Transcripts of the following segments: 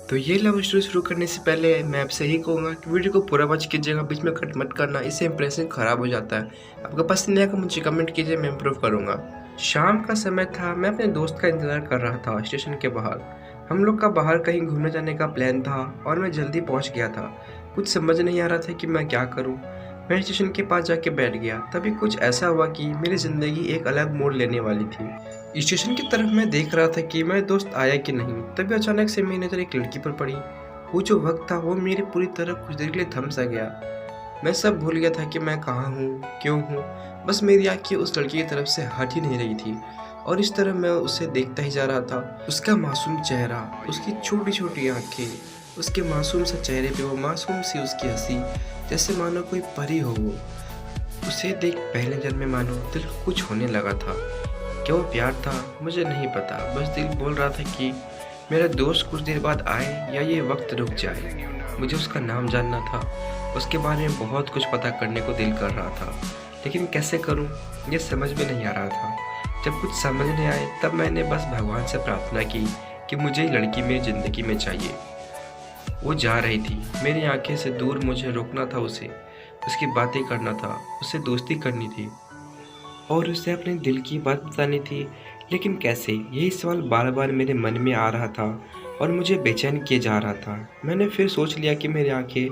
तो ये love story शुरू करने से पहले मैं आपसे यही कहूँगा कि वीडियो को पूरा वॉच कीजिएगा, बीच में कट मत करना, इससे इंप्रेशन ख़राब हो जाता है। आपका पसंद नहीं आएगा मुझे कमेंट कीजिए, मैं इम्प्रूव करूँगा। शाम का समय था, मैं अपने दोस्त का इंतज़ार कर रहा था स्टेशन के बाहर। हम लोग का बाहर कहीं घूमने जाने का प्लान था और मैं जल्दी पहुँच गया था। कुछ समझ नहीं आ रहा था कि मैं क्या करूँ। मैं स्टेशन के पास जाके बैठ गया। तभी कुछ ऐसा हुआ कि मेरी ज़िंदगी एक अलग मोड़ लेने वाली थी। स्टेशन की तरफ मैं देख रहा था कि मेरा दोस्त आया कि नहीं। तभी अचानक से मेरी नज़र एक लड़की पर पड़ी। वो जो वक्त था वो मेरी पूरी तरह कुछ देर के लिए थम सा गया। मैं सब भूल गया था कि मैं कहाँ हूँ, क्यों हूँ। बस मेरी आँखें उस लड़की की तरफ से हट ही नहीं रही थी और इस तरह मैं उसे देखता ही जा रहा था। उसका मासूम चेहरा, उसकी छोटी छोटी आँखें, उसके मासूम सा चेहरे पे वो मासूम सी उसकी हंसी, जैसे मानो कोई परी हो वो। उसे देख पहले नज़र में मानो दिल को कुछ होने लगा था। क्या वो प्यार था? मुझे नहीं पता। बस दिल बोल रहा था कि मेरा दोस्त कुछ देर बाद आए या ये वक्त रुक जाए। मुझे उसका नाम जानना था, उसके बारे में बहुत कुछ पता करने को दिल कर रहा था, लेकिन कैसे करूं ये समझ में नहीं आ रहा था। जब कुछ समझ नहीं आए तब मैंने बस भगवान से प्रार्थना की कि मुझे ये लड़की मेरी ज़िंदगी में चाहिए। वो जा रही थी, मेरी आंखें से दूर, मुझे रोकना था उसे, उसकी बातें करना था, उससे दोस्ती करनी थी और उसे अपने दिल की बात बतानी थी। लेकिन कैसे? यही सवाल बार बार मेरे मन में आ रहा था और मुझे बेचैन किए जा रहा था। मैंने फिर सोच लिया कि मेरी आंखें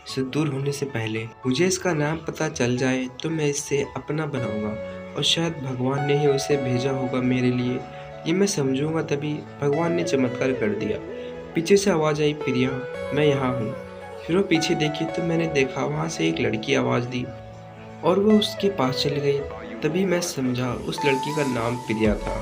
से दूर होने से पहले मुझे इसका नाम पता चल जाए तो मैं इससे अपना बनाऊंगा और शायद भगवान ने ही उसे भेजा होगा मेरे लिए। ये मैं समझूंगा तभी भगवान ने चमत्कार कर दिया। पीछे से आवाज़ आई, प्रिया मैं यहाँ हूँ। फिर वो पीछे देखी तो मैंने देखा वहाँ से एक लड़की आवाज़ दी और वो उसके पास चली गई। तभी मैं समझा उस लड़की का नाम प्रिया था।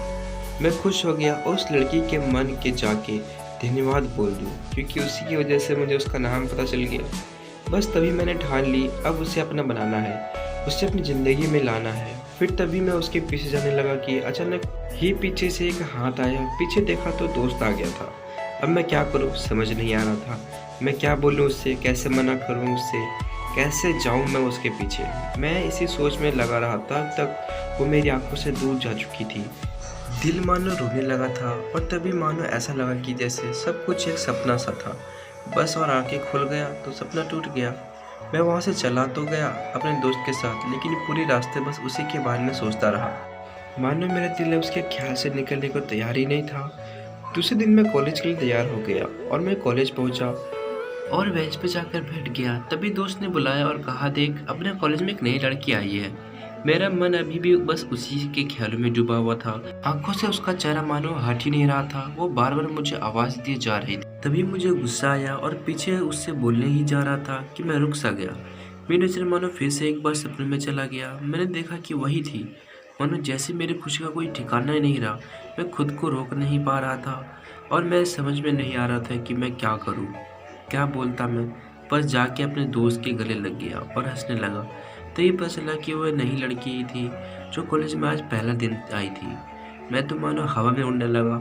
मैं खुश हो गया और उस लड़की के मन के जाके धन्यवाद बोल दूँ, क्योंकि उसी की वजह से मुझे उसका नाम पता चल गया। बस तभी मैंने ठान ली अब उसे अपना बनाना है, उसे अपनी ज़िंदगी में लाना है। फिर तभी मैं उसके पीछे जाने लगा कि अचानक ही पीछे से एक हाथ आया। पीछे देखा तो दोस्त आ गया था। अब मैं क्या करूँ समझ नहीं आ रहा था। मैं क्या बोलूँ उससे, कैसे मना करूँ उससे, कैसे जाऊँ मैं उसके पीछे। मैं इसी सोच में लगा रहा तब तक वो मेरी आंखों से दूर जा चुकी थी। दिल मानो रोने लगा था और तभी मानो ऐसा लगा कि जैसे सब कुछ एक सपना सा था बस, और आंखें खुल गया तो सपना टूट गया। मैं वहाँ से चला तो गया अपने दोस्त के साथ, लेकिन पूरी रास्ते बस उसी के बारे में सोचता रहा। मानो मेरा दिल उसके ख्याल से निकलने को तैयार ही नहीं था। दूसरे दिन मैं कॉलेज के लिए तैयार हो गया और मैं कॉलेज पहुंचा और बेंच पे जाकर बैठ गया। तभी दोस्त ने बुलाया और कहा, देख अपने कॉलेज में एक नई लड़की आई है। मेरा मन अभी भी बस उसी के ख्यालों में डूबा हुआ था। आंखों से उसका चेहरा मानो हट ही नहीं रहा था। वो बार बार मुझे आवाज दिए जा रही थी। तभी मुझे गुस्सा आया और पीछे उससे बोलने ही जा रहा था कि मैं रुक सा गया। मेरी नजर मानो फिर से एक बार सपने में चला गया। मैंने देखा कि वही थी। मानो जैसे मेरी खुशी का कोई ठिकाना ही नहीं रहा। मैं खुद को रोक नहीं पा रहा था और मैं समझ में नहीं आ रहा था कि मैं क्या करूं, क्या बोलता मैं। बस जाके अपने दोस्त के गले लग गया और हंसने लगा। तभी पता चला कि वह नई लड़की ही थी जो कॉलेज में आज पहला दिन आई थी। मैं तो मानो हवा में उड़ने लगा।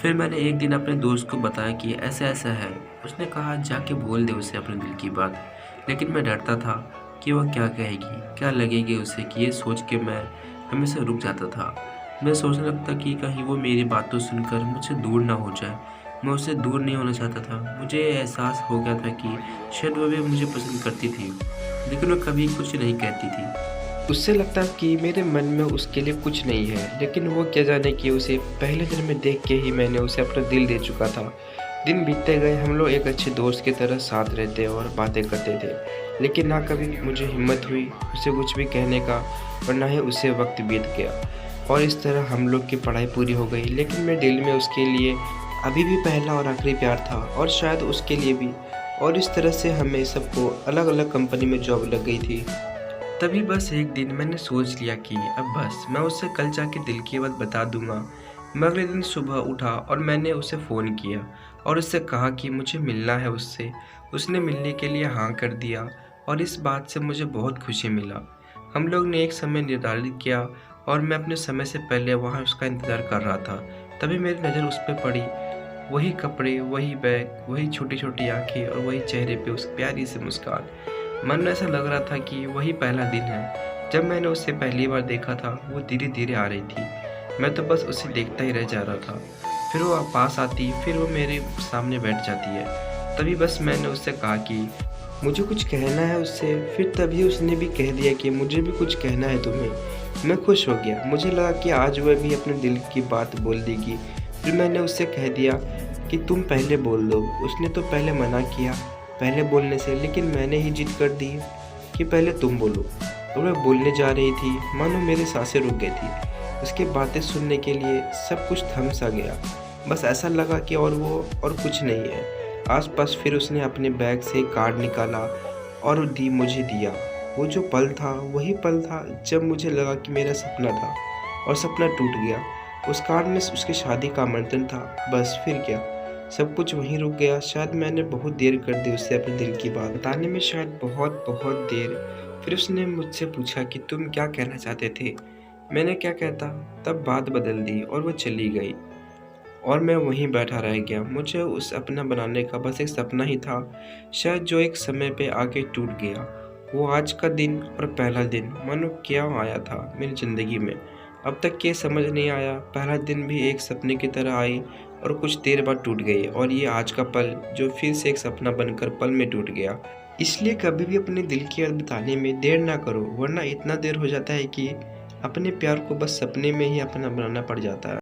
फिर मैंने एक दिन अपने दोस्त को बताया कि ऐसा ऐसा है। उसने कहा जाके बोल दे उसे अपने दिल की बात। लेकिन मैं डरता था कि वह क्या कहेगी, क्या लगेगी उसे, कि ये सोच के मैं हमेशा रुक जाता था। मैं सोचने लगता कि कहीं वो मेरी बातों सुनकर मुझसे दूर ना हो जाए। मैं उससे दूर नहीं होना चाहता था। मुझे एहसास हो गया था कि शायद वो भी मुझे पसंद करती थी, लेकिन वो कभी कुछ नहीं कहती थी। उससे लगता कि मेरे मन में उसके लिए कुछ नहीं है, लेकिन वो क्या जाने कि उसे पहले दिन में देख के ही मैंने उसे अपना दिल दे चुका था। दिन बीतते गए, हम लोग एक अच्छे दोस्त की तरह साथ रहते और बातें करते थे, लेकिन ना कभी मुझे हिम्मत हुई उसे कुछ भी कहने का और ना ही उसे वक्त बीत गया। और इस तरह हम लोग की पढ़ाई पूरी हो गई, लेकिन मेरे दिल में उसके लिए अभी भी पहला और आखिरी प्यार था और शायद उसके लिए भी। और इस तरह से हमें सबको अलग अलग कंपनी में जॉब लग गई थी। तभी बस एक दिन मैंने सोच लिया कि अब बस मैं उससे कल जाके दिल की बात बता दूंगा। मैं अगले दिन सुबह उठा और मैंने उसे फ़ोन किया और उससे कहा कि मुझे मिलना है उससे। उसने मिलने के लिए हाँ कर दिया और इस बात से मुझे बहुत खुशी मिला। हम लोग ने एक समय निर्धारित किया और मैं अपने समय से पहले वहाँ उसका इंतज़ार कर रहा था। तभी मेरी नज़र उस पर पड़ी। वही कपड़े, वही बैग, वही छोटी छोटी आंखें और वही चेहरे पे उस प्यारी सी मुस्कान। मन में ऐसा लग रहा था कि वही पहला दिन है जब मैंने उसे पहली बार देखा था। वो धीरे धीरे आ रही थी, मैं तो बस उसे देखता ही रह जा रहा था। फिर वो पास आती, फिर वो मेरे सामने बैठ जाती है। तभी बस मैंने उससे कहा कि मुझे कुछ कहना है उससे। फिर तभी उसने भी कह दिया कि मुझे भी कुछ कहना है तुम्हें। मैं खुश हो गया, मुझे लगा कि आज वह भी अपने दिल की बात बोल देगी। फिर मैंने उससे कह दिया कि तुम पहले बोल दो। उसने तो पहले मना किया पहले बोलने से, लेकिन मैंने ही जिद कर दी कि पहले तुम बोलो। और वह बोलने जा रही थी, मानो मेरी सांसें रुक गई थी। उसकी बातें सुनने के लिए सब कुछ थम सा गया। बस ऐसा लगा कि और कुछ नहीं है आसपास। फिर उसने अपने बैग से कार्ड निकाला और मुझे दिया। वो जो पल था वही पल था जब मुझे लगा कि मेरा सपना था और सपना टूट गया। उस कार्ड में उसकी शादी का आमंत्रण था। बस फिर क्या, सब कुछ वहीं रुक गया। शायद मैंने बहुत देर कर दी उससे अपने दिल की बात बताने में, शायद बहुत बहुत देर। फिर उसने मुझसे पूछा कि तुम क्या कहना चाहते थे। मैंने क्या कहता, तब बात बदल दी और वो चली गई और मैं वहीं बैठा रह गया। मुझे उस सपना बनाने का बस एक सपना ही था, शायद जो एक समय पे आके टूट गया। वो आज का दिन और पहला दिन मानो क्या आया था मेरी ज़िंदगी में। अब तक ये समझ नहीं आया, पहला दिन भी एक सपने की तरह आई और कुछ देर बाद टूट गई, और ये आज का पल जो फिर से एक सपना बनकर पल में टूट गया। इसलिए कभी भी अपने दिल की बात बताने में देर ना करो, वरना इतना देर हो जाता है कि अपने प्यार को बस सपने में ही अपना बनाना पड़ जाता है।